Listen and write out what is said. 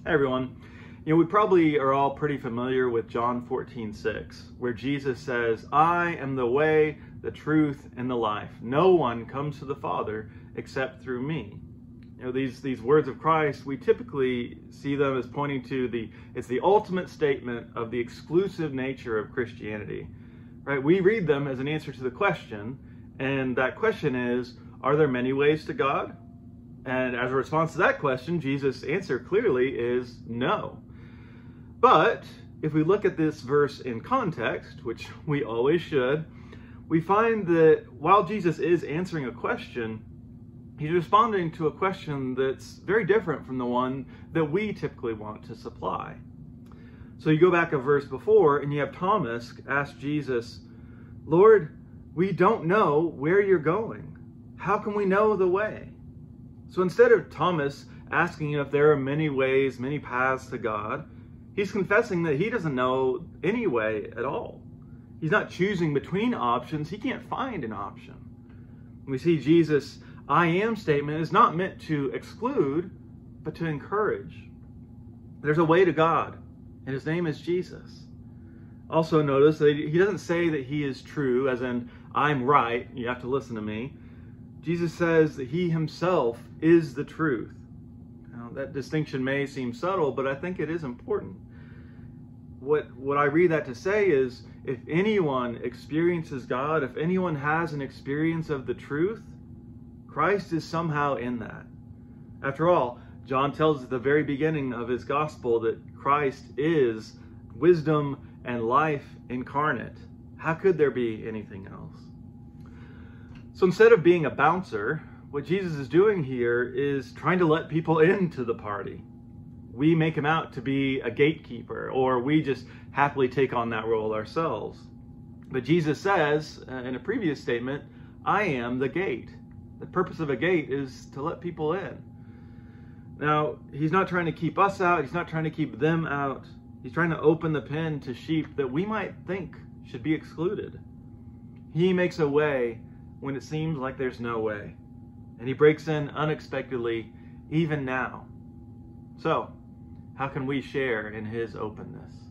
Hey everyone. We probably are all pretty familiar with John 14:6, where Jesus says, "I am the way, the truth, and the life. No one comes to the Father except through me." These words of Christ, we typically see them as pointing to it's the ultimate statement of the exclusive nature of Christianity. Right? We read them as an answer to the question, and that question is, are there many ways to God? And as a response to that question, Jesus' answer clearly is no. But if we look at this verse in context, which we always should, we find that while Jesus is answering a question, he's responding to a question that's very different from the one that we typically want to supply. So you go back a verse before and you have Thomas ask Jesus, "Lord, we don't know where you're going. How can we know the way?" So instead of Thomas asking if there are many ways, many paths to God, he's confessing that he doesn't know any way at all. He's not choosing between options. He can't find an option. We see Jesus' "I am" statement is not meant to exclude, but to encourage. There's a way to God, and his name is Jesus. Also notice that he doesn't say that he is true, as in, "I'm right, you have to listen to me." Jesus says that he himself is the truth. Now, that distinction may seem subtle, but I think it is important. What I read that to say is, if anyone experiences God, if anyone has an experience of the truth, Christ is somehow in that. After all, John tells us at the very beginning of his gospel that Christ is wisdom and life incarnate. How could there be anything else? So instead of being a bouncer, what Jesus is doing here is trying to let people into the party. We make him out to be a gatekeeper, or we just happily take on that role ourselves. But Jesus says in a previous statement, "I am the gate." The purpose of a gate is to let people in. Now, he's not trying to keep us out. He's not trying to keep them out. He's trying to open the pen to sheep that we might think should be excluded. He makes a way when it seems like there's no way. And he breaks in unexpectedly, even now. So, how can we share in his openness?